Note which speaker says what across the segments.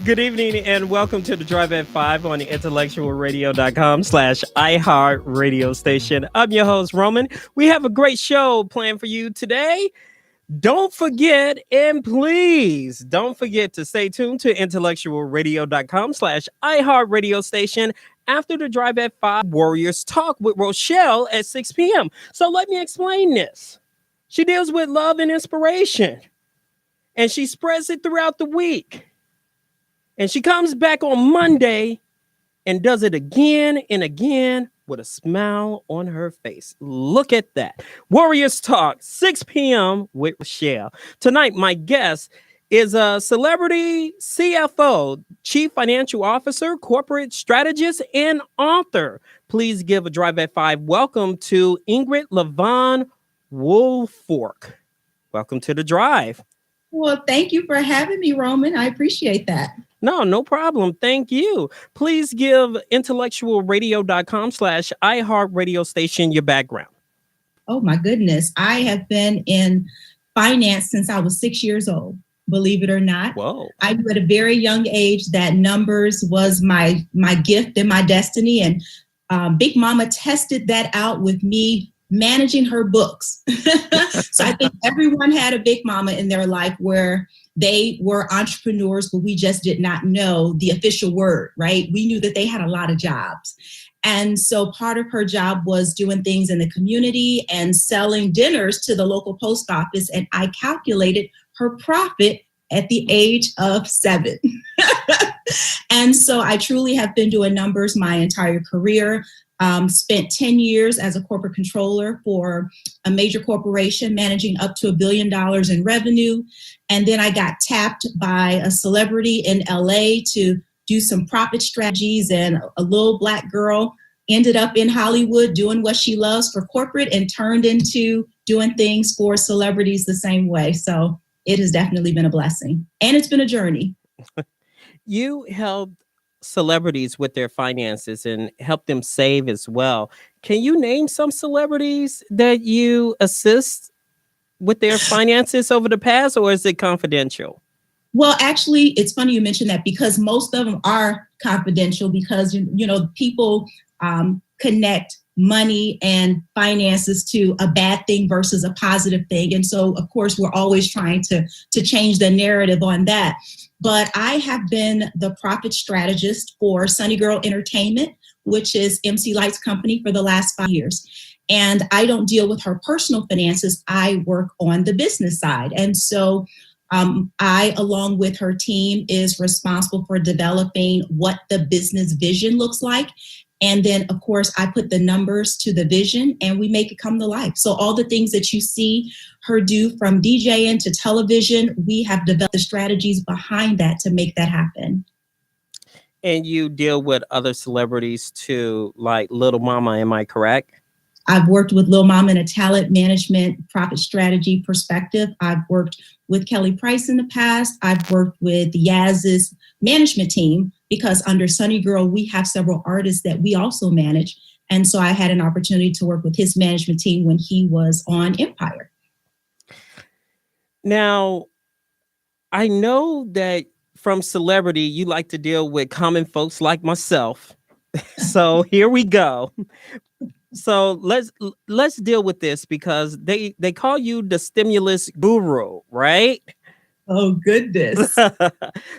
Speaker 1: Good evening and welcome to the Drive at 5 on the IntellectualRadio.com/iHeart radio station. I'm your host, Roman. We have a great show planned for you today. Don't forget, and please don't forget to stay tuned to IntellectualRadio.com/iHeart radio station after the Drive at 5 Warriors Talk with Rochelle at 6 p.m. So let me explain this. She deals with love and inspiration, and she spreads it throughout the week. And she comes back on Monday and does it again and again with a smile on her face. Look at that. Warriors Talk, 6 p.m. with Rochelle. Tonight, my guest is a celebrity CFO, Chief Financial Officer, Corporate Strategist, and author. Please give a Drive at 5 welcome to Ingrid Levon Woolfork. Welcome to the Drive.
Speaker 2: Well, thank you for having me, Roman. I appreciate that.
Speaker 1: No problem. Thank you. Please give IntellectualRadio.com/iHeart radio station your background.
Speaker 2: Oh, my goodness. I have been in finance since I was 6 years old, believe it or not.
Speaker 1: Whoa.
Speaker 2: I knew at a very young age that numbers was my gift and my destiny. And Big Mama tested that out with me managing her books. So I think everyone had a Big Mama in their life where they were entrepreneurs, but we just did not know the official word, right? We knew that they had a lot of jobs. And so part of her job was doing things in the community and selling dinners to the local post office. And I calculated her profit at the age of 7. And so I truly have been doing numbers my entire career. Spent 10 years as a corporate controller for a major corporation, managing up to $1 billion in revenue. And then I got tapped by a celebrity in LA to do some profit strategies, and a little Black girl ended up in Hollywood doing what she loves for corporate and turned into doing things for celebrities the same way. So it has definitely been a blessing, and it's been a journey.
Speaker 1: You helped celebrities with their finances and help them save as well. Can you name some celebrities that you assist with their finances over the past, or is it confidential?
Speaker 2: Well, actually, it's funny you mentioned that, because most of them are confidential, because, people connect money and finances to a bad thing versus a positive thing. And so, of course, we're always trying to change the narrative on that. But I have been the profit strategist for Sunny Girl Entertainment, which is MC Light's company, for the last 5 years. And I don't deal with her personal finances. I work on the business side. And so I, along with her team, is responsible for developing what the business vision looks like. And then, of course, I put the numbers to the vision and we make it come to life. So all the things that you see her do, from DJing to television, we have developed the strategies behind that to make that happen.
Speaker 1: And you deal with other celebrities too, like Little Mama, am I correct?
Speaker 2: I've worked with Lil Mama in a talent management profit strategy perspective. I've worked with Kelly Price in the past. I've worked with Yaz's management team, because under Sunny Girl, we have several artists that we also manage. And so I had an opportunity to work with his management team when he was on Empire.
Speaker 1: Now, I know that from celebrity, you like to deal with common folks like myself. So here we go. So let's deal with this, because they call you the stimulus guru, right?
Speaker 2: Oh, goodness.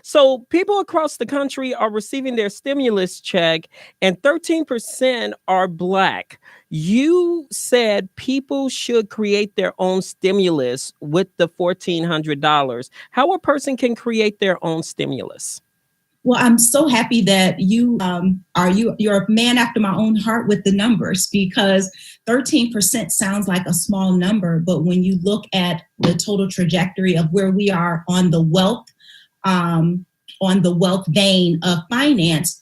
Speaker 1: So people across the country are receiving their stimulus check, and 13% are Black. You said people should create their own stimulus with the $1,400. How a person can create their own stimulus?
Speaker 2: Well, I'm so happy that you're a man after my own heart with the numbers, because 13% sounds like a small number, but when you look at the total trajectory of where we are on the wealth vein of finance,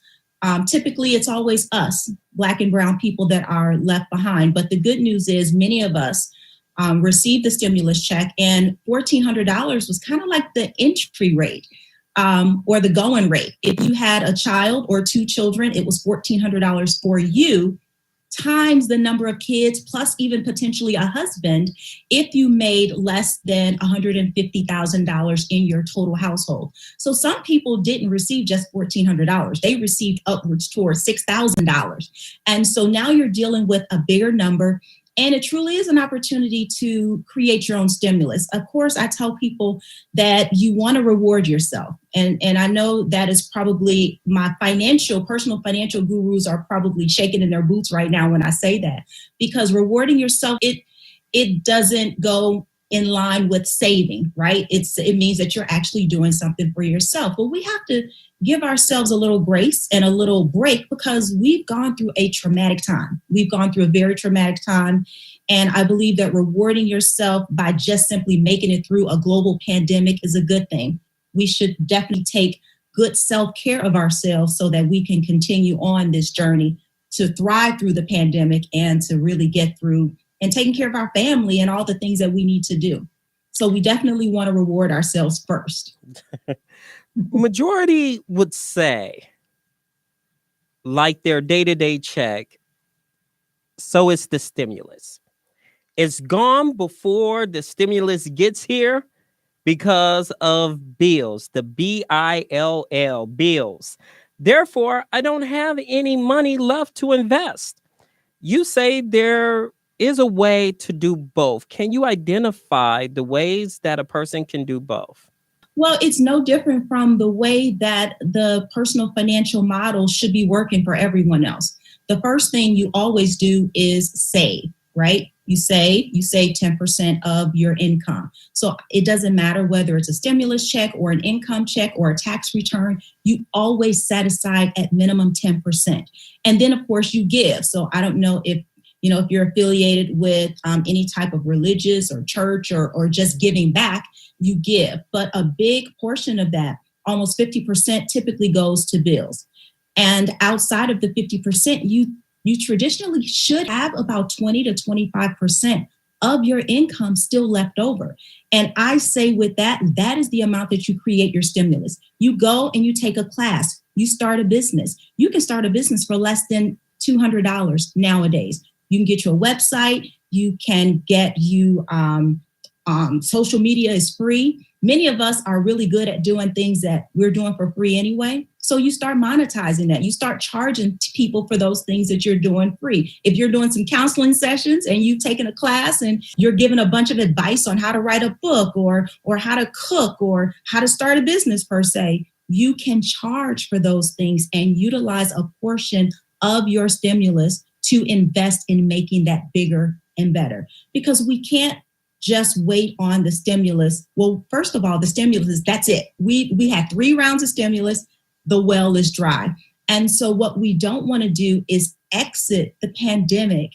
Speaker 2: typically it's always us, Black and brown people, that are left behind. But the good news is many of us received the stimulus check, and $1,400 was kind of like the entry rate. Or the going rate. If you had a child or 2 children, it was $1,400 for you times the number of kids, plus even potentially a husband, if you made less than $150,000 in your total household. So some people didn't receive just $1,400. They received upwards towards $6,000. And so now you're dealing with a bigger number. And it truly is an opportunity to create your own stimulus. Of course, I tell people that you want to reward yourself. And I know that is probably my personal financial gurus are probably shaking in their boots right now when I say that, because rewarding yourself, it doesn't go in line with saving, right? It means that you're actually doing something for yourself. But we have to give ourselves a little grace and a little break because we've gone through a traumatic time. We've gone through a very traumatic time. And I believe that rewarding yourself by just simply making it through a global pandemic is a good thing. We should definitely take good self-care of ourselves so that we can continue on this journey to thrive through the pandemic and to really get through and taking care of our family and all the things that we need to do. So we definitely want to reward ourselves first.
Speaker 1: Majority would say, like their day-to-day check, so it's the stimulus. It's gone before the stimulus gets here because of bills, the BILL, bills. Therefore, I don't have any money left to invest. You say there is a way to do both. Can you identify the ways that a person can do both?
Speaker 2: Well, it's no different from the way that the personal financial model should be working for everyone else. The first thing you always do is save, right? You save 10% of your income. So it doesn't matter whether it's a stimulus check or an income check or a tax return, you always set aside at minimum 10%. And then of course you give. So I don't know if you're affiliated with any type of religious or church or just giving back, you give. But a big portion of that, almost 50%, typically goes to bills. And outside of the 50%, you traditionally should have about 20 to 25% of your income still left over. And I say with that is the amount that you create your stimulus. You go and you take a class, you start a business. You can start a business for less than $200 nowadays. You can get your website. You can get social media is free. Many of us are really good at doing things that we're doing for free anyway. So you start monetizing that. You start charging people for those things that you're doing free. If you're doing some counseling sessions and you've taken a class and you're giving a bunch of advice on how to write a book or how to cook or how to start a business per se, you can charge for those things and utilize a portion of your stimulus to invest in making that bigger and better. Because we can't just wait on the stimulus. Well, first of all, the stimulus, that's it. We had 3 rounds of stimulus. The well is dry. And so what we don't want to do is exit the pandemic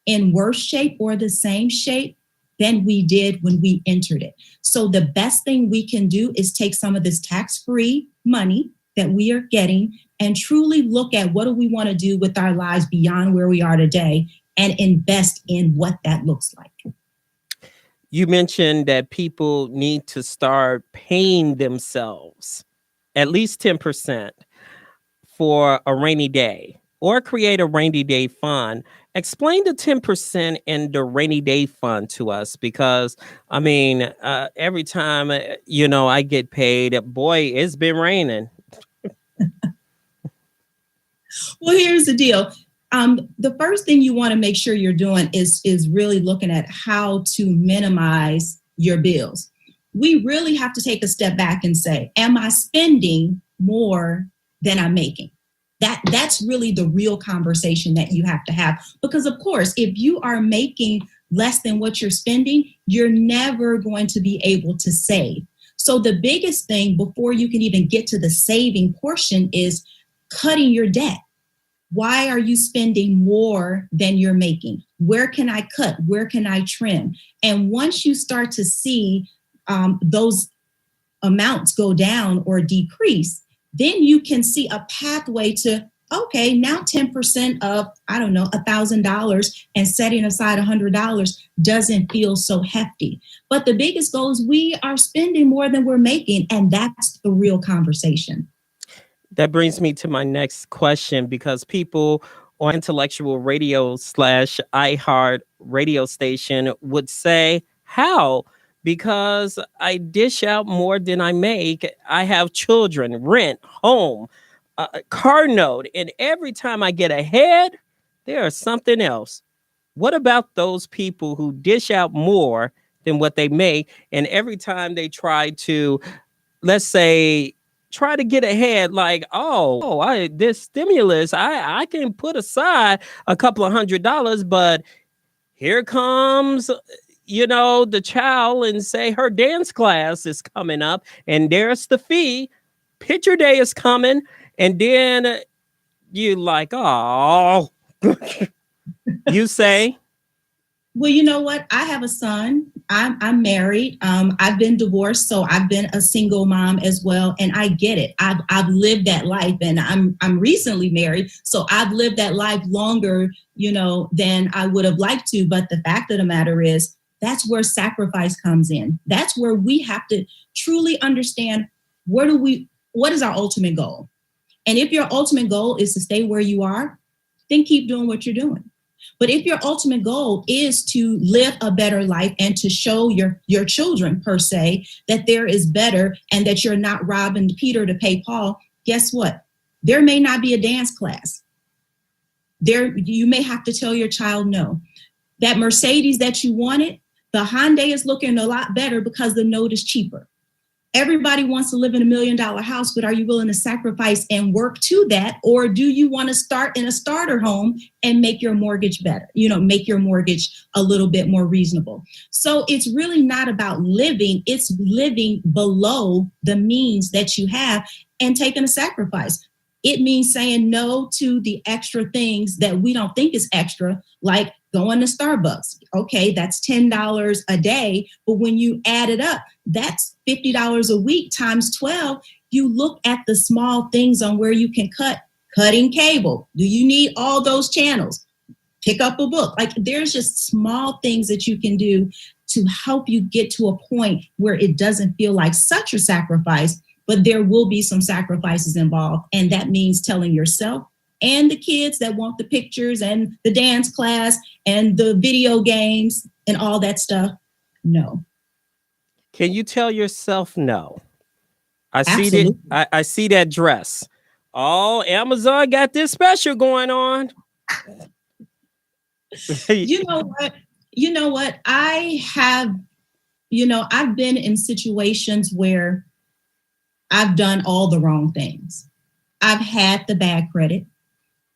Speaker 2: in worse shape or the same shape than we did when we entered it. So the best thing we can do is take some of this tax-free money that we are getting and truly look at what do we want to do with our lives beyond where we are today and invest in what that looks like.
Speaker 1: You mentioned that people need to start paying themselves at least 10% for a rainy day or create a rainy day fund. Explain the 10% in the rainy day fund to us, because every time, I get paid, boy, it's been raining.
Speaker 2: Well, here's the deal. The first thing you want to make sure you're doing is really looking at how to minimize your bills. We really have to take a step back and say, am I spending more than I'm making? That's really the real conversation that you have to have. Because of course, if you are making less than what you're spending, you're never going to be able to save. So the biggest thing before you can even get to the saving portion is cutting your debt. Why are you spending more than you're making? Where can I cut? Where can I trim? And once you start to see those amounts go down or decrease, then you can see a pathway to, okay, now 10% of, $1,000 and setting aside $100 doesn't feel so hefty. But the biggest goal is we are spending more than we're making, and that's the real conversation.
Speaker 1: That brings me to my next question, because people on Intellectual Radio / iHeart radio station would say, how? Because I dish out more than I make. I have children, rent, home, car note, and every time I get ahead, there's something else. What about those people who dish out more than what they make, and every time they try to, let's say, try to get ahead, like, I this stimulus, I can put aside a couple of $100, but here comes, the child, and say her dance class is coming up, and there's the fee. Picture day is coming, and then you like, oh, you say,
Speaker 2: Well, you know what? I have a son. I'm married. I've been divorced, so I've been a single mom as well, and I get it. I've lived that life, and I'm recently married, so I've lived that life longer, than I would have liked to. But the fact of the matter is, that's where sacrifice comes in. That's where we have to truly understand what is our ultimate goal. And if your ultimate goal is to stay where you are, then keep doing what you're doing. But if your ultimate goal is to live a better life and to show your children, per se, that there is better and that you're not robbing Peter to pay Paul, guess what? There may not be a dance class. You may have to tell your child no. That Mercedes that you wanted, the Hyundai is looking a lot better because the note is cheaper. Everybody wants to live in $1 million house, but are you willing to sacrifice and work to that? Or do you want to start in a starter home and make your mortgage better? Make your mortgage a little bit more reasonable. So it's really not about living. It's living below the means that you have and taking a sacrifice. It means saying no to the extra things that we don't think is extra, like going to Starbucks. Okay, that's $10 a day. But when you add it up, that's $50 a week times 12. You look at the small things on where you can cutting cable. Do you need all those channels? Pick up a book. Like, there's just small things that you can do to help you get to a point where it doesn't feel like such a sacrifice, but there will be some sacrifices involved. And that means telling yourself and the kids that want the pictures and the dance class and the video games and all that stuff, no.
Speaker 1: Can you tell yourself no?
Speaker 2: Absolutely.
Speaker 1: I see that dress. Oh, Amazon got this special going on.
Speaker 2: You know what? I've been in situations where I've done all the wrong things. I've had the bad credit.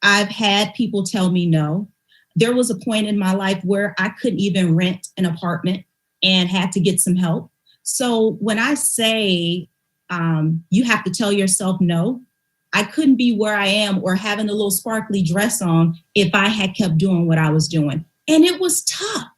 Speaker 2: I've had people tell me no. There was a point in my life where I couldn't even rent an apartment and had to get some help. So when I say you have to tell yourself no, I couldn't be where I am or having a little sparkly dress on if I had kept doing what I was doing. And it was tough.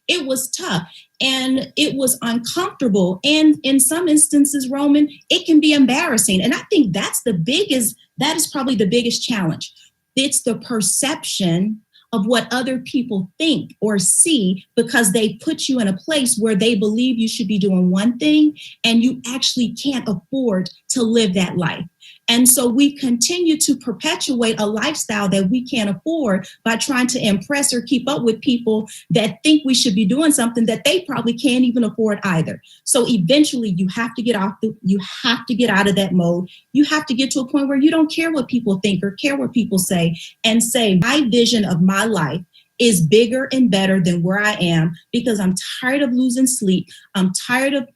Speaker 2: It was tough and it was uncomfortable. And in some instances, Roman, it can be embarrassing. And I think that is probably the biggest challenge. It's the perception of what other people think or see because they put you in a place where they believe you should be doing one thing and you actually can't afford to live that life. And so we continue to perpetuate a lifestyle that we can't afford by trying to impress or keep up with people that think we should be doing something that they probably can't even afford either. So eventually you have to get out of that mode. You have to get to a point where you don't care what people think or care what people say and say, my vision of my life is bigger and better than where I am because I'm tired of losing sleep. I'm tired of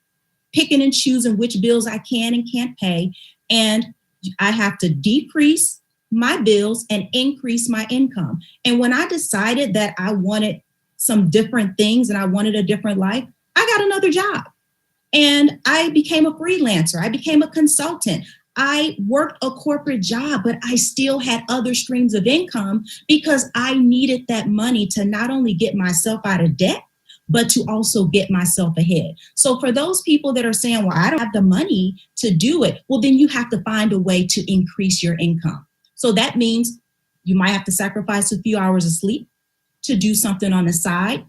Speaker 2: picking and choosing which bills I can and can't pay. And I have to decrease my bills and increase my income. And when I decided that I wanted some different things and I wanted a different life, I got another job and I became a freelancer. I became a consultant. I worked a corporate job, but I still had other streams of income because I needed that money to not only get myself out of debt, but to also get myself ahead. So for those people that are saying, well, I don't have the money to do it, well, then you have to find a way to increase your income. So that means you might have to sacrifice a few hours of sleep to do something on the side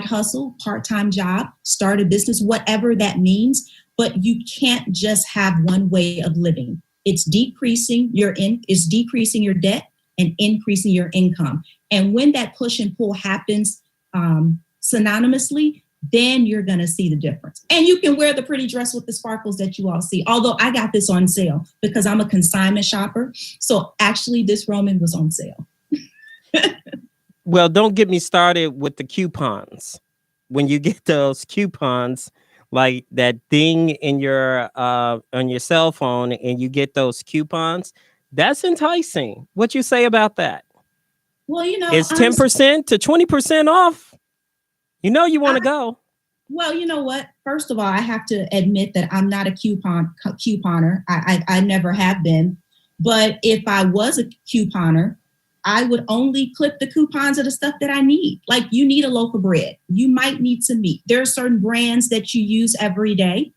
Speaker 2: hustle, part-time job, start a business, whatever that means. But you can't just have one way of living. It's decreasing your debt and increasing your income. And when that push and pull happens synonymously, then you're going to see the difference. And you can wear the pretty dress with the sparkles that you all see. Although I got this on sale because I'm a consignment shopper. So actually this Roman was on sale.
Speaker 1: Well, don't get me started with the coupons. When you get those coupons, like that thing in your on your cell phone, and you get those coupons, that's enticing. What you say about that?
Speaker 2: Well,
Speaker 1: It's 10% to 20% off. You know you want to go.
Speaker 2: Well, you know what? First of all, I have to admit that I'm not a couponer. I never have been. But if I was a couponer, I would only clip the coupons of the stuff that I need. Like you need a loaf of bread. You might need some meat. There are certain brands that you use every day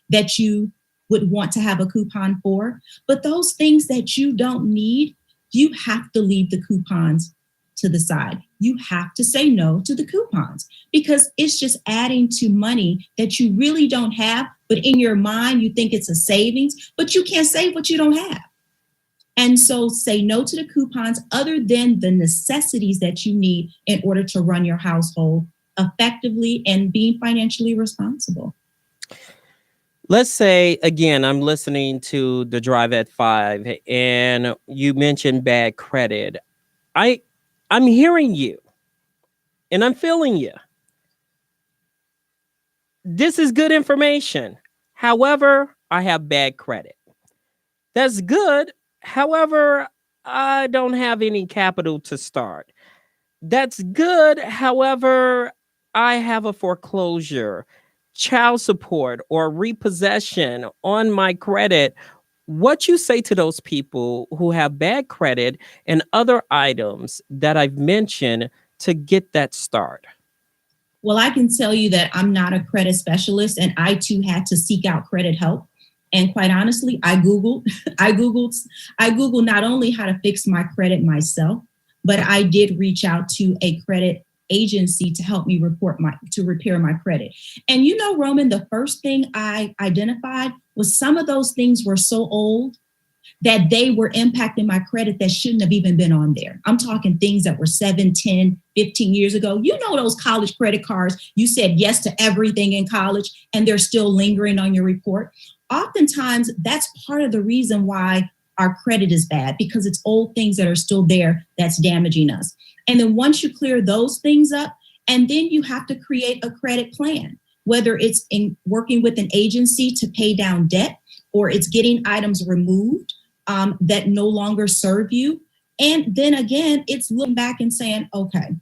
Speaker 2: that you would want to have a coupon for. But those things that you don't need, you have to leave the coupons to the side. You have to say no to the coupons because it's just adding to money that you really don't have, but in your mind, you think it's a savings, but you can't save what you don't have. And so say no to the coupons other than the necessities that you need in order to run your household effectively and being financially responsible.
Speaker 1: Let's say, again, I'm listening to the Drive at 5 and you mentioned bad credit. I'm hearing you and I'm feeling you. This is good information. However, I have bad credit. That's good. However, I don't have any capital to start. That's good. However, I have a foreclosure, child support, or repossession on my credit. What you say to those people who have bad credit and other items that I've mentioned to get that start?
Speaker 2: Well, I can tell you that I'm not a credit specialist and I too had to seek out credit help. And quite honestly, I Googled not only how to fix my credit myself, but I did reach out to a credit agency to help me repair my credit. And Roman, the first thing I identified was some of those things were so old that they were impacting my credit that shouldn't have even been on there. I'm talking things that were 7, 10, 15 years ago. Those college credit cards, you said yes to everything in college and they're still lingering on your report. Oftentimes, that's part of the reason why our credit is bad, because it's old things that are still there that's damaging us. And then once you clear those things up, and then you have to create a credit plan, whether it's in working with an agency to pay down debt, or it's getting items removed that no longer serve you. And then again, it's looking back and saying, okay,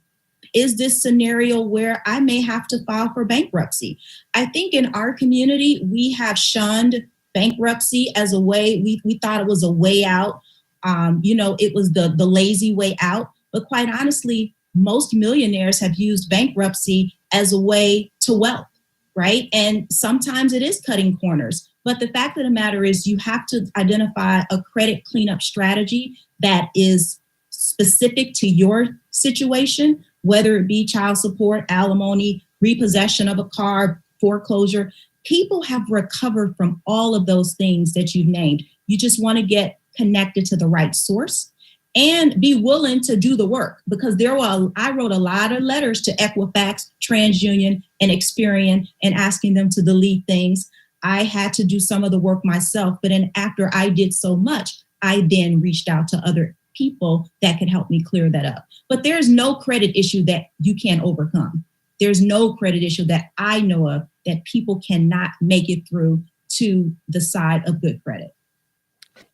Speaker 2: is this scenario where I may have to file for bankruptcy? I think in our community, we have shunned bankruptcy as a way, we thought it was a way out. It was the lazy way out. But quite honestly, most millionaires have used bankruptcy as a way to wealth, right? And sometimes it is cutting corners. But the fact of the matter is you have to identify a credit cleanup strategy that is specific to your situation, whether it be child support, alimony, repossession of a car, foreclosure. People have recovered from all of those things that you've named. You just want to get connected to the right source and be willing to do the work, because I wrote a lot of letters to Equifax, TransUnion, and Experian and asking them to delete things. I had to do some of the work myself, but then after I did so much, I then reached out to other people that could help me clear that up. But there's no credit issue that you can't overcome. There's no credit issue that I know of that people cannot make it through to the side of good credit.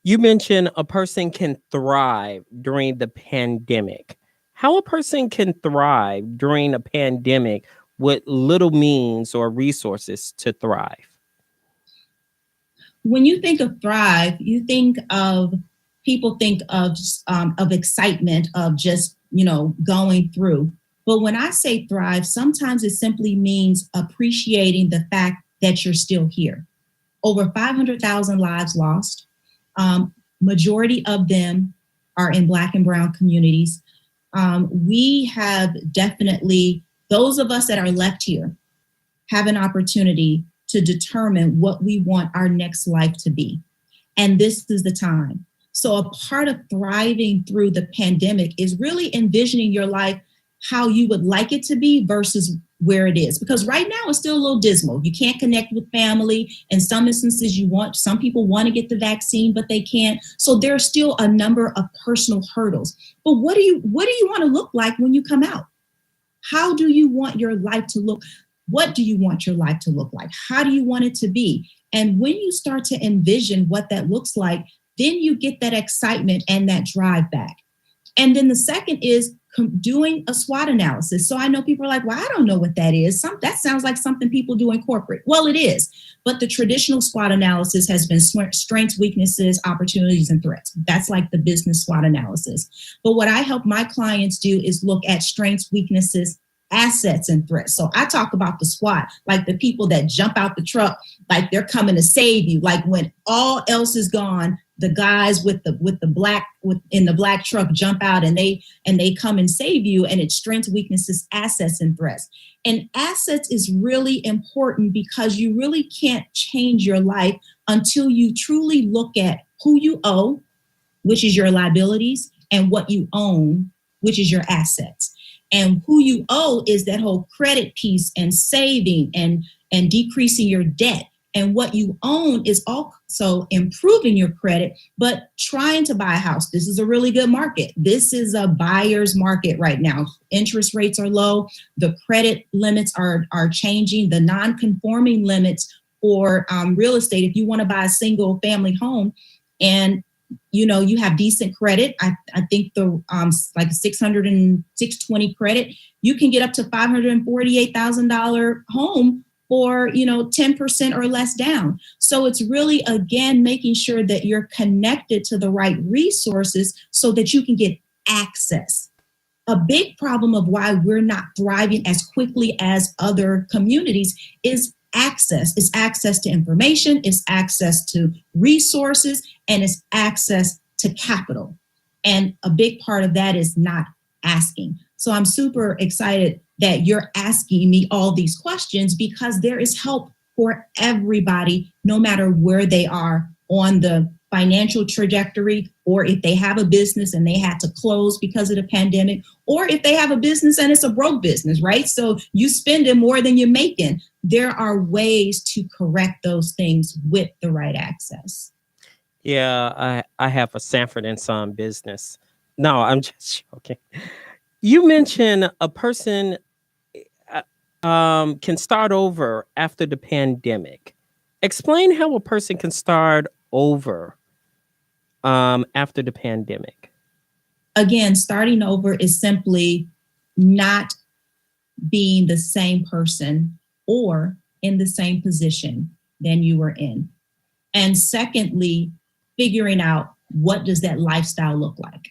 Speaker 1: You mentioned a person can thrive during the pandemic. How a person can thrive during a pandemic with little means or resources to thrive?
Speaker 2: When you think of thrive, people think of excitement of just, going through. But when I say thrive, sometimes it simply means appreciating the fact that you're still here. Over 500,000 lives lost. Majority of them are in Black and Brown communities. We have definitely, those of us that are left here have an opportunity to determine what we want our next life to be. And this is the time. So a part of thriving through the pandemic is really envisioning your life how you would like it to be versus where it is. Because right now it's still a little dismal. You can't connect with family. In some instances, some people want to get the vaccine, but they can't. So there are still a number of personal hurdles. But what do you want to look like when you come out? How do you want your life to look? What do you want your life to look like? How do you want it to be? And when you start to envision what that looks like, then you get that excitement and that drive back. And then the second is doing a SWOT analysis. So I know people are like, well, I don't know what that is. That sounds like something people do in corporate. Well, it is. But the traditional SWOT analysis has been strengths, weaknesses, opportunities, and threats. That's like the business SWOT analysis. But what I help my clients do is look at strengths, weaknesses, assets, and threats. So I talk about the SWAT, like the people that jump out the truck, like they're coming to save you. Like when all else is gone, the guys in the black truck jump out and they come and save you. And it's strengths, weaknesses, assets, and threats. And assets is really important because you really can't change your life until you truly look at who you owe, which is your liabilities, and what you own, which is your assets. And who you owe is that whole credit piece and saving and decreasing your debt. And what you own is also improving your credit, but trying to buy a house. This is a really good market. This is a buyer's market right now. Interest rates are low. The credit limits are changing. The non-conforming limits for real estate, if you want to buy a single family home and you have decent credit, I think the like 600 and 620 credit, you can get up to $548,000 home for 10% or less down. So it's really, again, making sure that you're connected to the right resources so that you can get access. A big problem of why we're not thriving as quickly as other communities is access. It's access to information, it's access to resources, and it's access to capital. And a big part of that is not asking. So I'm super excited that you're asking me all these questions because there is help for everybody, no matter where they are on the financial trajectory, or if they have a business and they had to close because of the pandemic, or if they have a business and it's a broke business, right? So you spending more than you're making. There are ways to correct those things with the right access.
Speaker 1: Yeah, I have a Sanford and Son business. No, I'm just joking. You mentioned a person can start over after the pandemic. Explain how a person can start over after the pandemic.
Speaker 2: Again, starting over is simply not being the same person or in the same position than you were in. And secondly, figuring out, what does that lifestyle look like?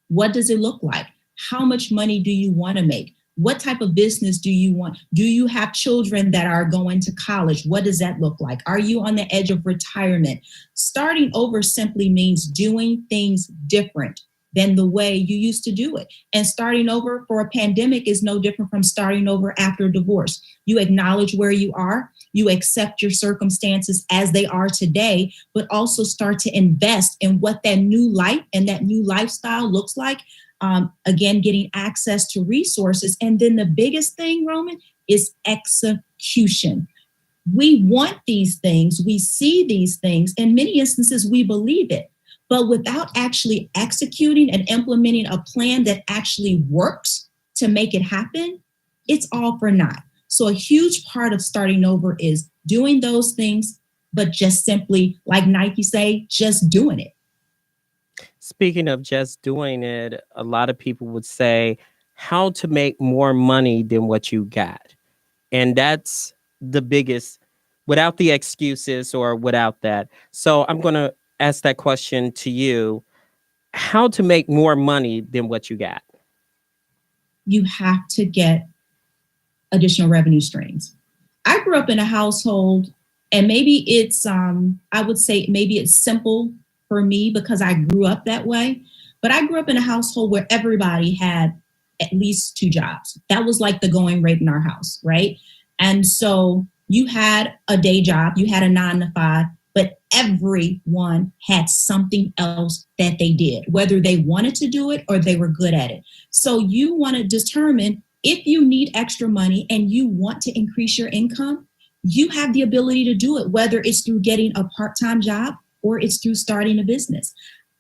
Speaker 2: What does it look like? How much money do you want to make? What type of business do you want? Do you have children that are going to college? What does that look like? Are you on the edge of retirement? Starting over simply means doing things different than the way you used to do it. And starting over for a pandemic is no different from starting over after a divorce. You acknowledge where you are, you accept your circumstances as they are today, but also start to invest in what that new life and that new lifestyle looks like. Again, getting access to resources. And then the biggest thing, Roman, is execution. We want these things, we see these things, in many instances we believe it, but without actually executing and implementing a plan that actually works to make it happen, it's all for naught. So a huge part of starting over is doing those things, but just simply, like Nike say, just doing it.
Speaker 1: Speaking of just doing it, a lot of people would say how to make more money than what you got. And that's the biggest, without the excuses or without that. So I'm going to ask that question to you. How to make more money than what you got?
Speaker 2: You have to get additional revenue streams. I grew up in a household, and maybe it's, I would say maybe it's simple for me because I grew up that way, but I grew up in a household where everybody had at least 2 jobs. That was like the going rate in our house, right? And so you had a day job, you had a 9 to 5, but everyone had something else that they did, whether they wanted to do it or they were good at it. So you want to determine if you need extra money and you want to increase your income, you have the ability to do it, whether it's through getting a part-time job or it's through starting a business.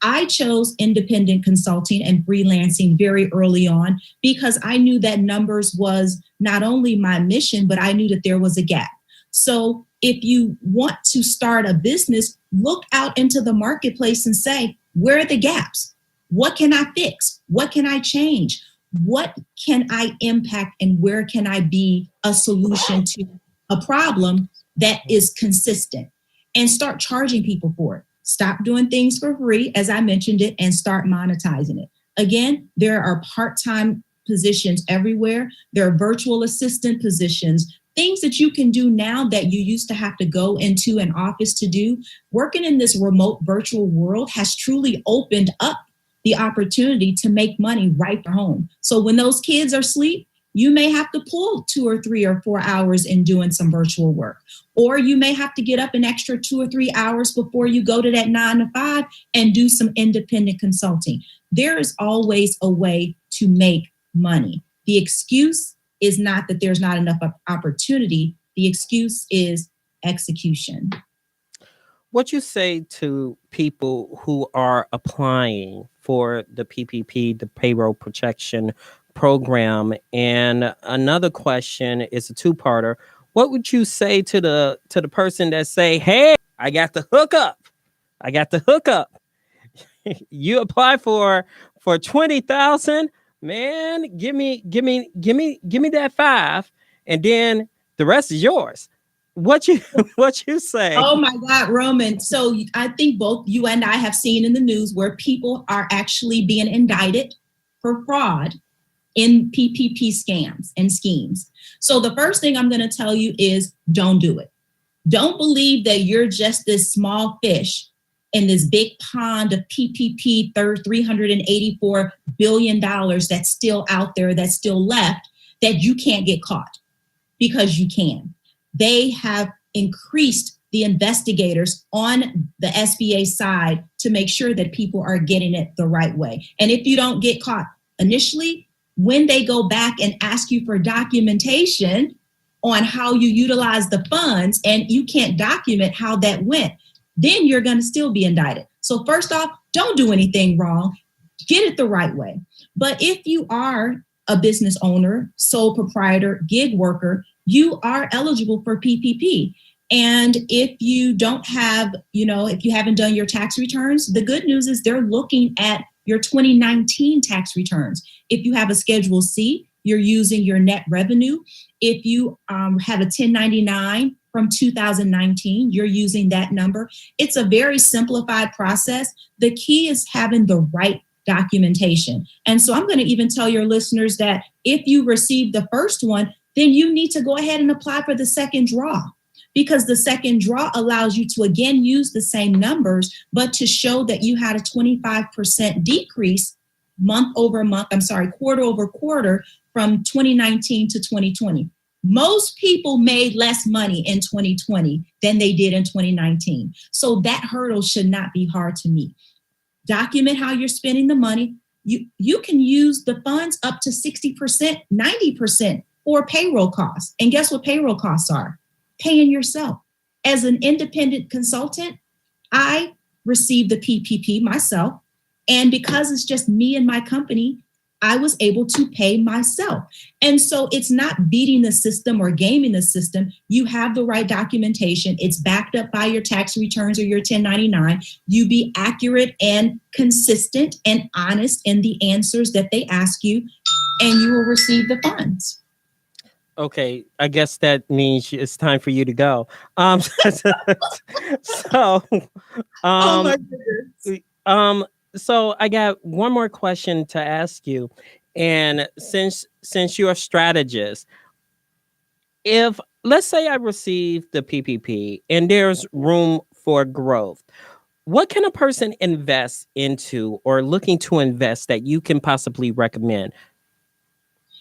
Speaker 2: I chose independent consulting and freelancing very early on because I knew that numbers was not only my mission, but I knew that there was a gap. So if you want to start a business, look out into the marketplace and say, where are the gaps? What can I fix? What can I change? What can I impact, and where can I be a solution to a problem that is consistent? And start charging people for it. Stop doing things for free, as I mentioned it, and start monetizing it. Again, there are part-time positions everywhere. There are virtual assistant positions, things that you can do now that you used to have to go into an office to do. Working in this remote virtual world has truly opened up the opportunity to make money right from home. So when those kids are asleep, you may have to pull 2 or 3 or 4 hours in doing some virtual work. Or you may have to get up an extra 2 or 3 hours before you go to that 9 to 5 and do some independent consulting. There is always a way to make money. The excuse is not that there's not enough opportunity. The excuse is execution.
Speaker 1: What you say to people who are applying for the PPP, the payroll protection program? And another question is a two-parter. What would you say to the person that say, "Hey, I got the hookup. I got the hookup. You apply for 20,000, man. Give me that 5, and then the rest is yours." What you say?
Speaker 2: Oh my God, Roman. So I think both you and I have seen in the news where people are actually being indicted for fraud in PPP scams and schemes. So the first thing I'm going to tell you is don't do it. Don't believe that you're just this small fish in this big pond of PPP, $384 billion that's still out there, that's still left, that you can't get caught, because you can. They have increased the investigators on the SBA side to make sure that people are getting it the right way. And if you don't get caught initially, when they go back and ask you for documentation on how you utilize the funds and you can't document how that went, then you're going to still be indicted. So first off, don't do anything wrong. Get it the right way. But if you are a business owner, sole proprietor, gig worker, you are eligible for PPP. And if you don't have, if you haven't done your tax returns, the good news is they're looking at your 2019 tax returns. If you have a Schedule C, you're using your net revenue. If you have a 1099 from 2019, you're using that number. It's a very simplified process. The key is having the right documentation. And so I'm going to even tell your listeners that if you receive the first one, then you need to go ahead and apply for the second draw, because the second draw allows you to again use the same numbers, but to show that you had a 25% decrease quarter over quarter from 2019 to 2020. Most people made less money in 2020 than they did in 2019. So that hurdle should not be hard to meet. Document how you're spending the money. You can use the funds up to 60%, 90% for payroll costs. And guess what payroll costs are? Paying yourself. As an independent consultant, I received the PPP myself. And because it's just me and my company, I was able to pay myself. And so it's not beating the system or gaming the system. You have the right documentation. It's backed up by your tax returns or your 1099. You be accurate and consistent and honest in the answers that they ask you, and you will receive the funds.
Speaker 1: Okay, I guess that means it's time for you to go. So,
Speaker 2: Oh my goodness.
Speaker 1: So I got one more question to ask you, and since you're a strategist, if let's say I receive the PPP and there's room for growth, what can a person invest into or looking to invest that you can possibly recommend?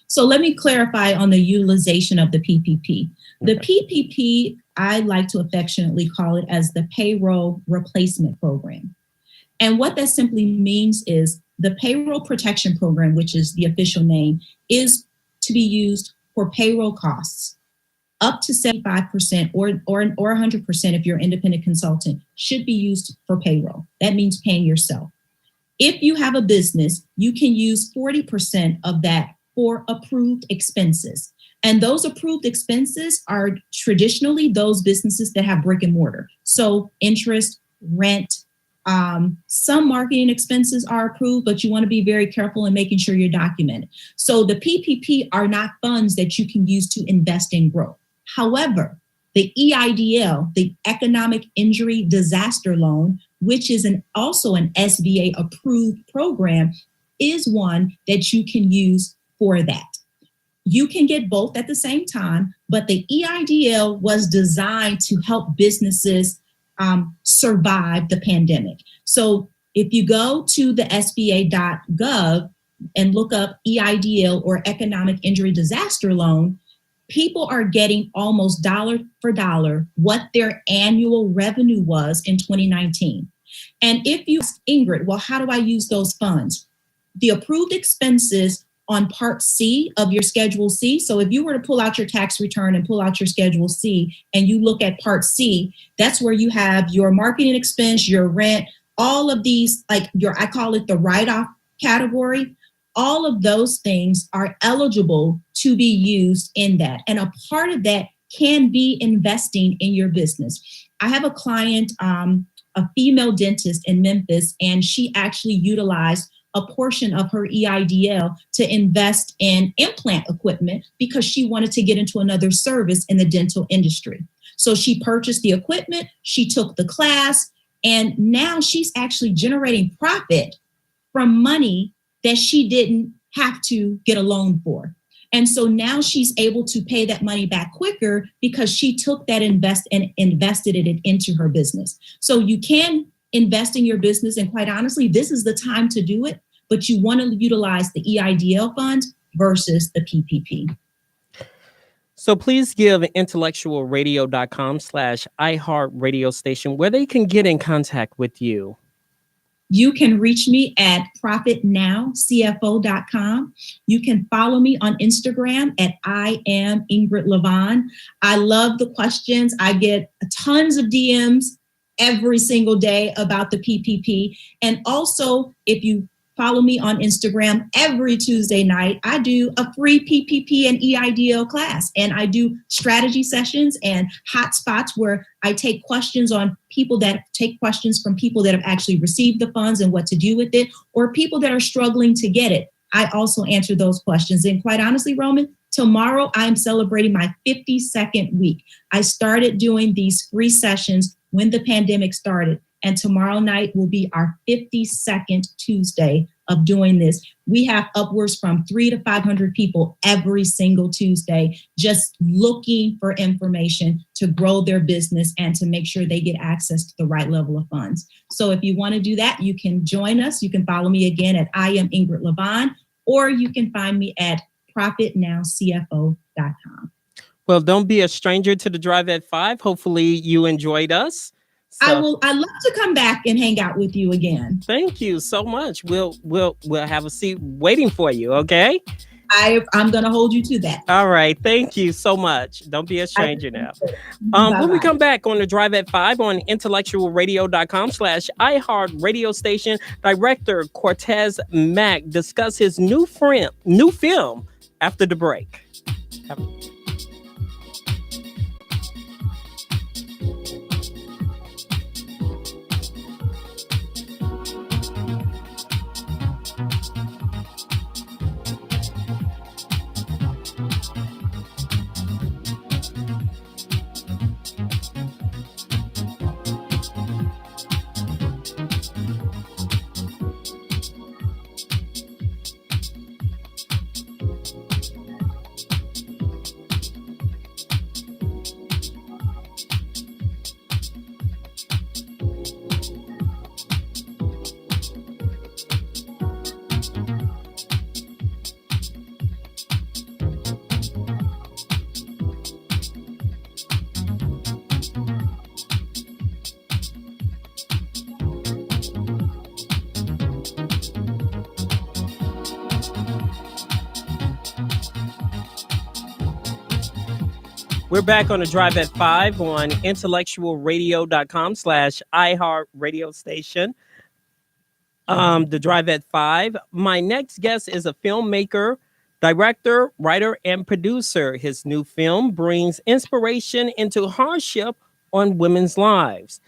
Speaker 2: So let me clarify on the utilization of the PPP. The PPP, I like to affectionately call it as the payroll replacement program. And what that simply means is the payroll protection program, which is the official name, is to be used for payroll costs. Up to 75% or 100% if you're an independent consultant should be used for payroll. That means paying yourself. If you have a business, you can use 40% of that for approved expenses. And those approved expenses are traditionally those businesses that have brick and mortar. So interest, rent, some marketing expenses are approved, but you want to be very careful in making sure you're documented. So the PPP are not funds that you can use to invest in growth. However, the EIDL, the Economic Injury Disaster Loan, which is also an SBA approved program, is one that you can use for that. You can get both at the same time, but the EIDL was designed to help businesses survive the pandemic. So if you go to the SBA.gov and look up EIDL or Economic Injury Disaster Loan, people are getting almost dollar for dollar what their annual revenue was in 2019. And if you ask Ingrid, well, how do I use those funds? The approved expenses on Part C of your Schedule C. So if you were to pull out your tax return and pull out your Schedule C and you look at Part C, that's where you have your marketing expense, your rent, all of these, like I call it the write-off category. All of those things are eligible to be used in that. And a part of that can be investing in your business. I have a client, a female dentist in Memphis, and she actually utilized a portion of her EIDL to invest in implant equipment because she wanted to get into another service in the dental industry. So she purchased the equipment, she took the class, and now she's actually generating profit from money that she didn't have to get a loan for. And so now she's able to pay that money back quicker because she took that and invested it into her business. So you can invest in your business. And quite honestly, this is the time to do it, but you want to utilize the EIDL fund versus the PPP.
Speaker 1: So please give IntellectualRadio.com/iHeartRadio station where they can get in contact with you.
Speaker 2: You can reach me at profitnowcfo.com. You can follow me on Instagram at I am Ingrid Levon. I love the questions. I get tons of DMs every single day about the PPP. And also, if you follow me on Instagram, every Tuesday night, I do a free PPP and EIDL class. And I do strategy sessions and hotspots where I take questions from people that have actually received the funds and what to do with it, or people that are struggling to get it. I also answer those questions. And quite honestly, Roman, tomorrow I'm celebrating my 52nd week. I started doing these free sessions when the pandemic started. And tomorrow night will be our 52nd Tuesday of doing this. We have upwards from 300 to 500 people every single Tuesday just looking for information to grow their business and to make sure they get access to the right level of funds. So if you want to do that, you can join us. You can follow me again at I am Ingrid Levon, or you can find me at profitnowcfo.com.
Speaker 1: Well, don't be a stranger to the Drive at 5. Hopefully you enjoyed us. So,
Speaker 2: I'd love to come back and hang out with you again.
Speaker 1: Thank you so much. We'll have a seat waiting for you. Okay.
Speaker 2: I'm going to hold you to that.
Speaker 1: All right. Thank you so much. Don't be a stranger now. When we come back on the Drive at 5 on IntellectualRadio.com/iHeartRadio station, director Cortez Mack discuss his new film after the break. We're back on the Drive at 5 on intellectualradio.com/iHeart radio station. The Drive at 5. My next guest is a filmmaker, director, writer, and producer. His new film brings inspiration into hardship on women's lives.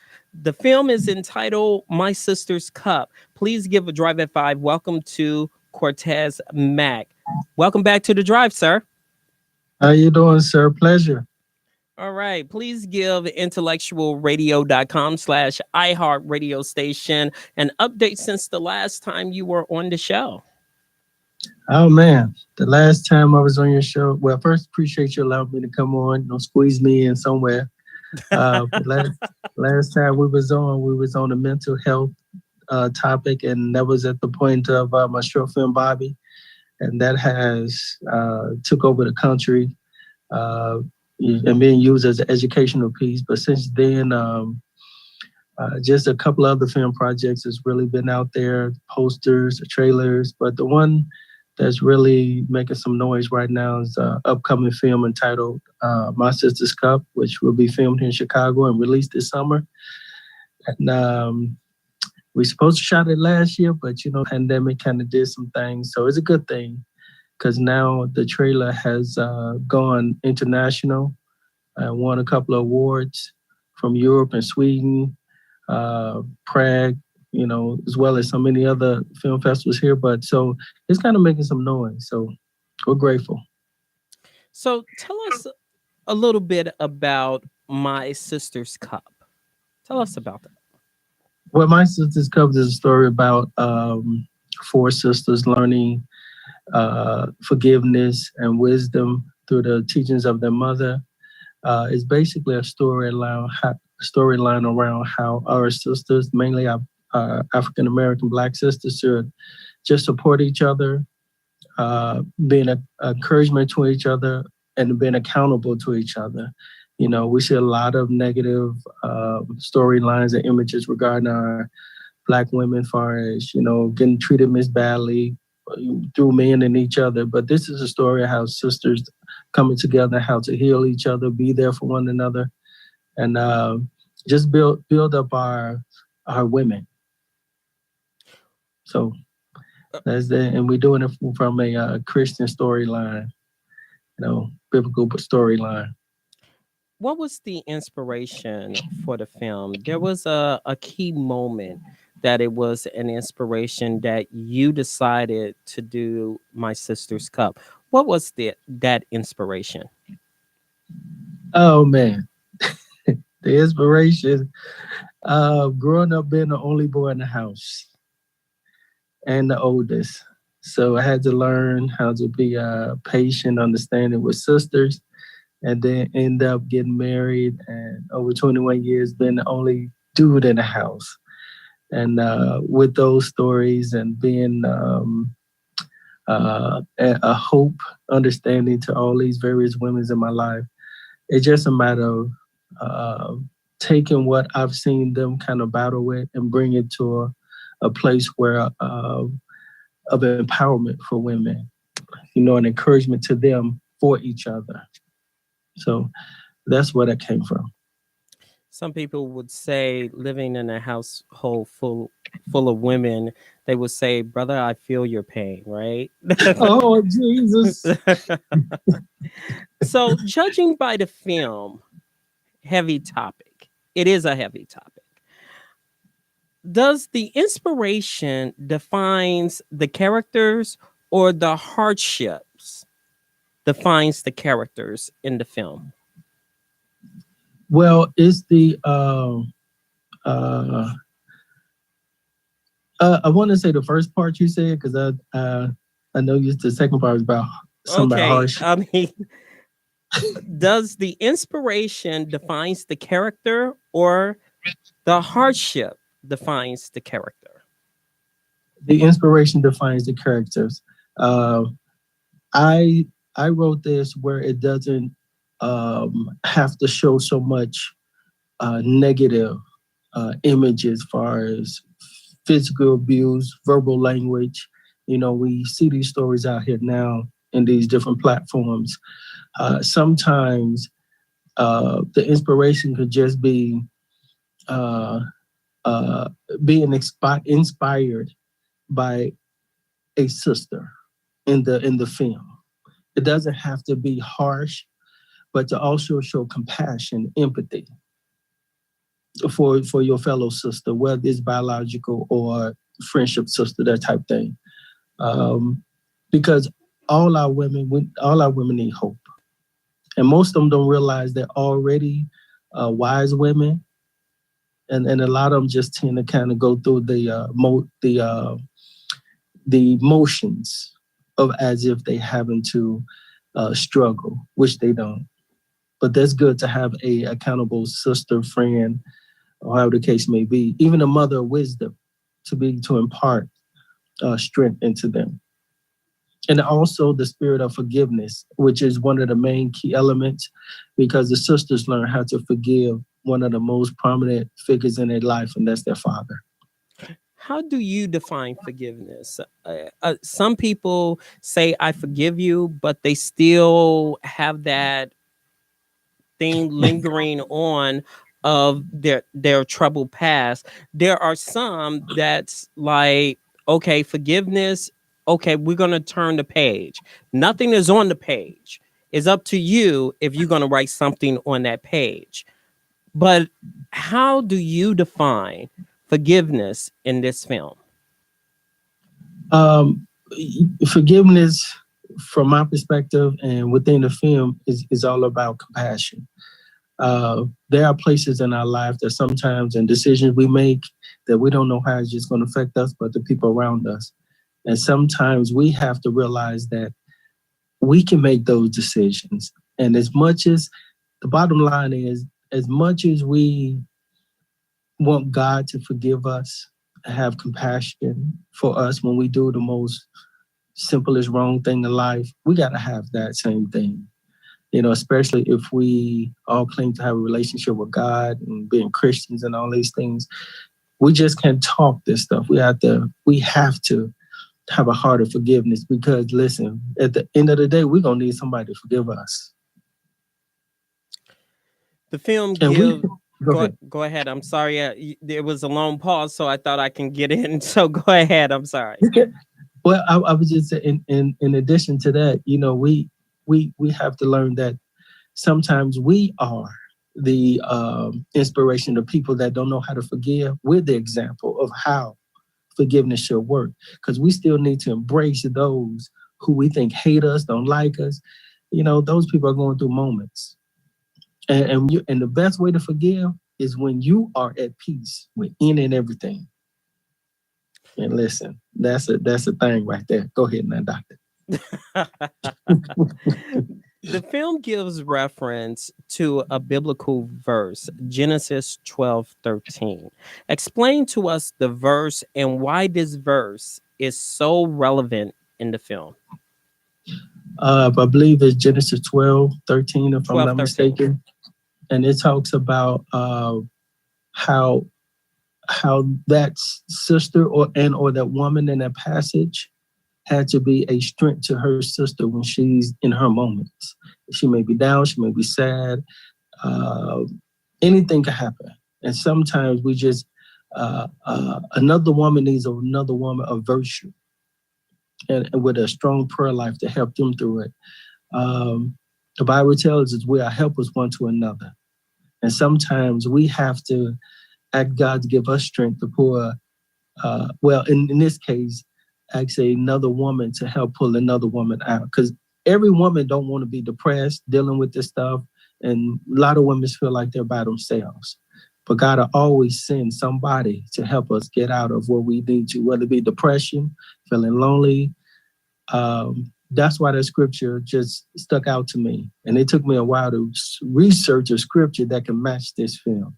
Speaker 1: The film is entitled My Sister's Cup. Please give a Drive at 5 welcome to Cortez Mack. Welcome back to the Drive, sir.
Speaker 3: How you doing, sir? Pleasure.
Speaker 1: All right. Please give intellectualradio.com/iHeart radio station an update since the last time you were on the show.
Speaker 3: Oh man, the last time I was on your show. Well, first appreciate you allowing me to come on. Squeeze me in somewhere. Last time we was on a mental health topic, and that was at the point of my short film Bobby, and that has took over the country. And being used as an educational piece. But since then, just a couple other film projects has really been out there, posters, trailers. But the one that's really making some noise right now is an upcoming film entitled My Sister's Cup, which will be filmed here in Chicago and released this summer. And we supposed to shot it last year, but pandemic kind of did some things. So it's a good thing, because now the trailer has gone international and won a couple of awards from Europe and Sweden, Prague, as well as so many other film festivals here. But so it's kind of making some noise. So we're grateful.
Speaker 1: So tell us a little bit about My Sister's Cup. Tell us about that.
Speaker 3: Well, My Sister's Cup is a story about 4 sisters learning forgiveness and wisdom through the teachings of their mother. It's basically a storyline around how our sisters, mainly our African American Black sisters, should just support each other, being an encouragement to each other, and being accountable to each other. We see a lot of negative storylines and images regarding our Black women, as far as getting treated badly through men and each other. But this is a story of how sisters coming together, how to heal each other, be there for one another, and just build up our women. So that's that, and we're doing it from a Christian storyline, biblical storyline.
Speaker 1: What was the inspiration for the film? There was a key moment that it was an inspiration that you decided to do My Sister's Cup. What was that inspiration?
Speaker 3: Oh man, the inspiration growing up being the only boy in the house and the oldest. So I had to learn how to be patient, understanding with sisters, and then end up getting married and over 21 years being the only dude in the house. And with those stories and being a hope, understanding to all these various women in my life, it's just a matter of taking what I've seen them kind of battle with and bring it to a place where of empowerment for women, an encouragement to them for each other. So that's where that came from.
Speaker 1: Some people would say, living in a household full of women, they would say, "Brother, I feel your pain," right?
Speaker 3: Oh, Jesus.
Speaker 1: So, judging by the film, heavy topic. It is a heavy topic. Does the inspiration defines the characters, or the hardships defines the characters in the film?
Speaker 3: Well, it's the I want to say the first part you said, because I know the second part was about something about hardship.
Speaker 1: I mean, does the inspiration defines the character, or the hardship defines the character?
Speaker 3: The inspiration defines the characters. I wrote this where it doesn't have to show so much negative images as far as physical abuse, verbal language. We see these stories out here now in these different platforms. Sometimes The inspiration could just be uh, being inspired by a sister in the film. It doesn't have to be harsh, but to also show compassion, empathy for your fellow sister, whether it's biological or friendship sister, that type thing. Um, because all our women need hope, and most of them don't realize they're already wise women, and a lot of them just tend to kind of go through the motions of as if they having to struggle, which they don't. But that's good to have a accountable sister, friend, or however the case may be, even a mother of wisdom, to impart strength into them. And also the spirit of forgiveness, which is one of the main key elements, because the sisters learn how to forgive one of the most prominent figures in their life, and that's their father.
Speaker 1: How do you define forgiveness? Some people say, I forgive you, but they still have that thing lingering on of their troubled past. There are some that's like, okay, forgiveness, okay, we're going to turn the page. Nothing is on the page. It's up to you if you're going to write something on that page. But how do you define forgiveness in this film?
Speaker 3: Um, Forgiveness, from my perspective and within the film, is all about compassion. There are places in our life that sometimes and decisions we make that we don't know how it's just going to affect us, but the people around us. And sometimes we have to realize that we can make those decisions. And as much as the bottom line is, as much as we want God to forgive us, have compassion for us when we do the most simplest wrong thing in life, we got to have that same thing. Especially if we all claim to have a relationship with God and being Christians and all these things, we just can't talk this stuff. We have to have a heart of forgiveness, because listen, at the end of the day, we're gonna need somebody to forgive us.
Speaker 1: The film
Speaker 3: And
Speaker 1: gives.
Speaker 3: go ahead.
Speaker 1: Go ahead. I'm sorry. There was a long pause, so I thought I can get in. So go ahead. I'm sorry.
Speaker 3: Well, I was just saying, in addition to that, we have to learn that sometimes we are the inspiration of people that don't know how to forgive. We're the example of how forgiveness should work, because we still need to embrace those who we think hate us, don't like us. Those people are going through moments, and the best way to forgive is when you are at peace with any and everything. And listen, that's a thing right there. Go ahead now, doctor.
Speaker 1: The film gives reference to a biblical verse, Genesis 12:13. Explain to us the verse and why this verse is so relevant in the film.
Speaker 3: I believe it's Genesis 12:13, if I'm not
Speaker 1: 12:13.
Speaker 3: mistaken. And it talks about how that sister or that woman in that passage had to be a strength to her sister when she's in her moments. She may be down, she may be sad, uh, anything can happen. And sometimes we just, another woman needs another woman of virtue and with a strong prayer life to help them through it. The Bible tells us we are helpers one to another. And sometimes we have to ask God to give us strength to pour, in this case, ask another woman to help pull another woman out. Because every woman don't want to be depressed, dealing with this stuff. And a lot of women feel like they're by themselves. But God will always send somebody to help us get out of where we need to, whether it be depression, feeling lonely. That's why that scripture just stuck out to me. And it took me a while to research a scripture that can match this film.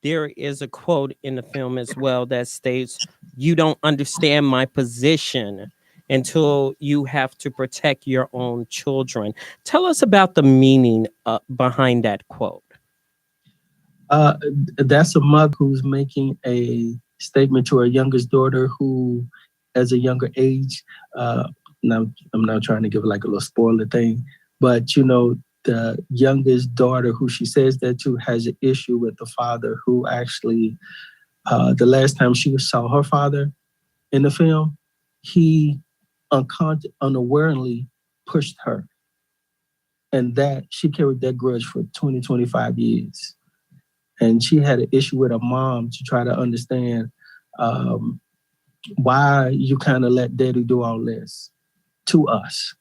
Speaker 1: There is a quote in the film as well that states, "You don't understand my position until you have to protect your own children." Tell us about the meaning behind that quote.
Speaker 3: That's a mother who's making a statement to her youngest daughter who, as a younger age, now I'm not trying to give like a little spoiler thing, but the youngest daughter, who she says that to, has an issue with the father, who actually, the last time she saw her father in the film, he unawarely pushed her. And that she carried that grudge for 20, 25 years. And she had an issue with her mom to try to understand why you kind of let daddy do all this to us.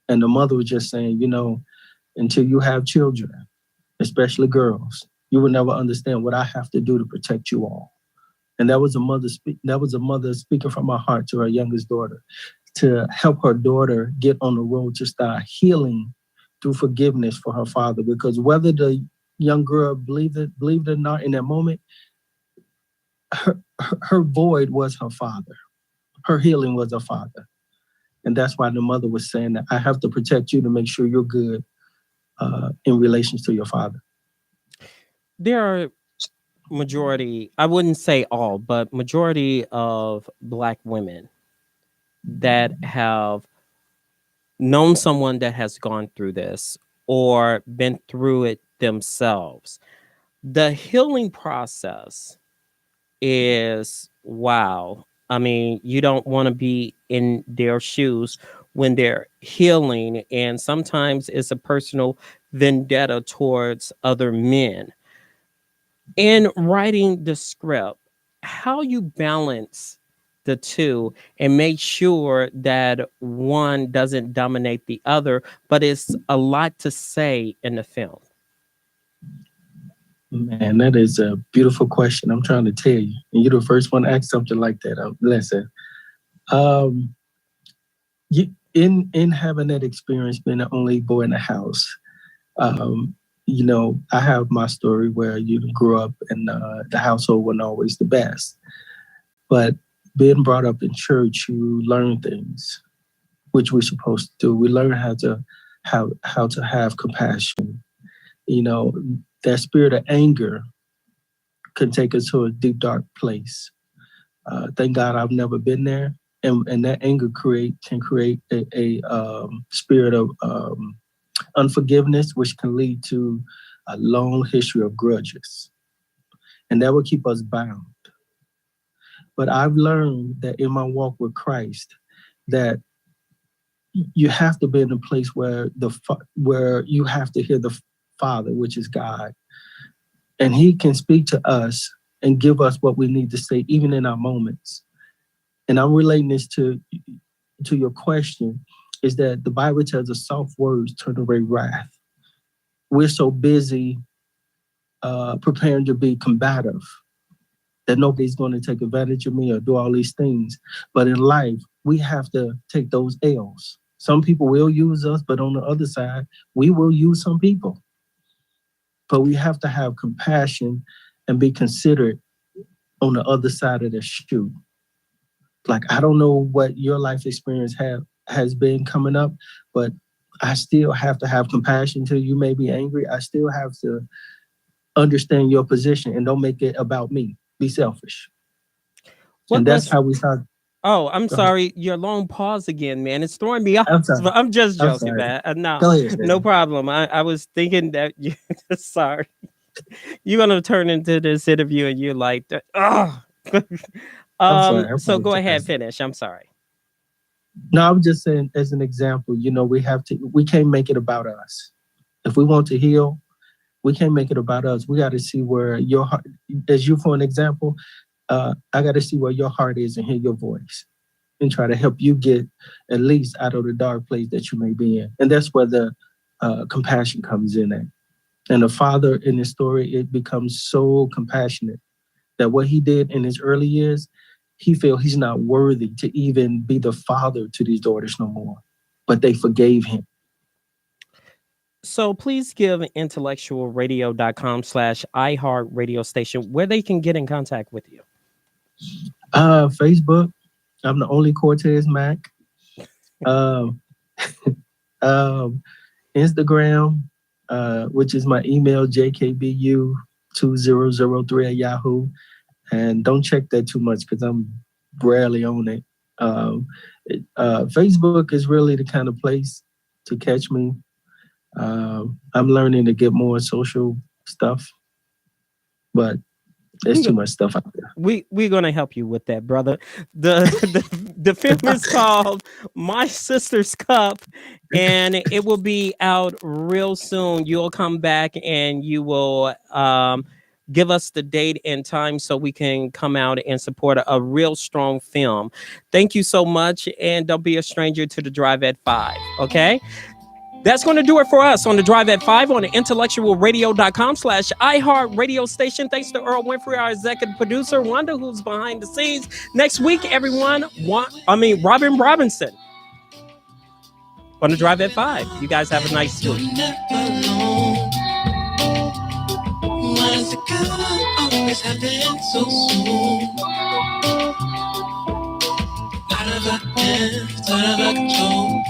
Speaker 3: And the mother was just saying, until you have children, especially girls, you will never understand what I have to do to protect you all. And that was a mother speaking from her heart to her youngest daughter, to help her daughter get on the road to start healing through forgiveness for her father. Because whether the young girl believed it or not in that moment, her void was her father. Her healing was her father. And that's why the mother was saying that I have to protect you to make sure you're good in relation to your father.
Speaker 1: There are majority, I wouldn't say all, but majority of Black women that have known someone that has gone through this or been through it themselves. The healing process is wow. I mean, you don't want to be in their shoes when they're healing. And sometimes it's a personal vendetta towards other men. In writing the script, how you balance the two and make sure that one doesn't dominate the other, but it's a lot to say in the film.
Speaker 3: Man, that is a beautiful question. I'm trying to tell you. And you're the first one to ask something like that. Listen, in having that experience, being the only boy in the house, I have my story where you grew up and the household wasn't always the best. But being brought up in church, you learn things, which we're supposed to do. We learn how to have compassion. That spirit of anger can take us to a deep, dark place. Thank God I've never been there. And that anger can create a spirit of unforgiveness, which can lead to a long history of grudges. And that will keep us bound. But I've learned that in my walk with Christ, that you have to be in a place where you have to hear the Father, which is God. And he can speak to us and give us what we need to say, even in our moments. And I'm relating this to your question, is that the Bible tells us soft words turn away wrath. We're so busy preparing to be combative that nobody's going to take advantage of me or do all these things. But in life, we have to take those L's. Some people will use us, but on the other side, we will use some people. But we have to have compassion and be considerate on the other side of the shoe. Like, I don't know what your life experience has been coming up, but I still have to have compassion till you may be angry. I still have to understand your position and don't make it about me. Be selfish. And that's how we start.
Speaker 1: Oh, I'm sorry. Your long pause again, man. It's throwing me off.
Speaker 3: I'm sorry.
Speaker 1: I'm just joking, man. No,
Speaker 3: go ahead,
Speaker 1: no problem. I was thinking that you sorry. You're gonna turn into this interview and you're like, oh.
Speaker 3: I'm sorry.
Speaker 1: So go ahead, finish. I'm sorry.
Speaker 3: No, I was just saying, as an example, we can't make it about us. If we want to heal, we can't make it about us. We got to see where your heart, as you for an example, I got to see where your heart is and hear your voice and try to help you get at least out of the dark place that you may be in. And that's where the compassion comes in at. And the father in this story, it becomes so compassionate that what he did in his early years, he felt he's not worthy to even be the father to these daughters no more. But they forgave him.
Speaker 1: So please give IntellectualRadio.com/iHeart radio station where they can get in contact with you.
Speaker 3: Facebook. I'm the only Cortez Mac. Instagram, which is my email, jkbu2003@yahoo. And don't check that too much because I'm rarely on it. Facebook is really the kind of place to catch me. I'm learning to get more social stuff, but there's too much stuff out there.
Speaker 1: We're gonna help you with that, brother. The film is called My Sister's Cup, and it will be out real soon. You'll come back and you will give us the date and time so we can come out and support a real strong film. Thank you so much, and don't be a stranger to the Drive at 5. Okay. That's going to do it for us on the Drive at 5 on the IntellectualRadio.com/iHeart radio station. Thanks to Earl Winfrey, our executive producer, Wanda, who's behind the scenes. Next week, everyone, Robin Robinson on the Drive at 5. You guys have a nice week. Why does it always happen so soon? Out of our hands, out of our control.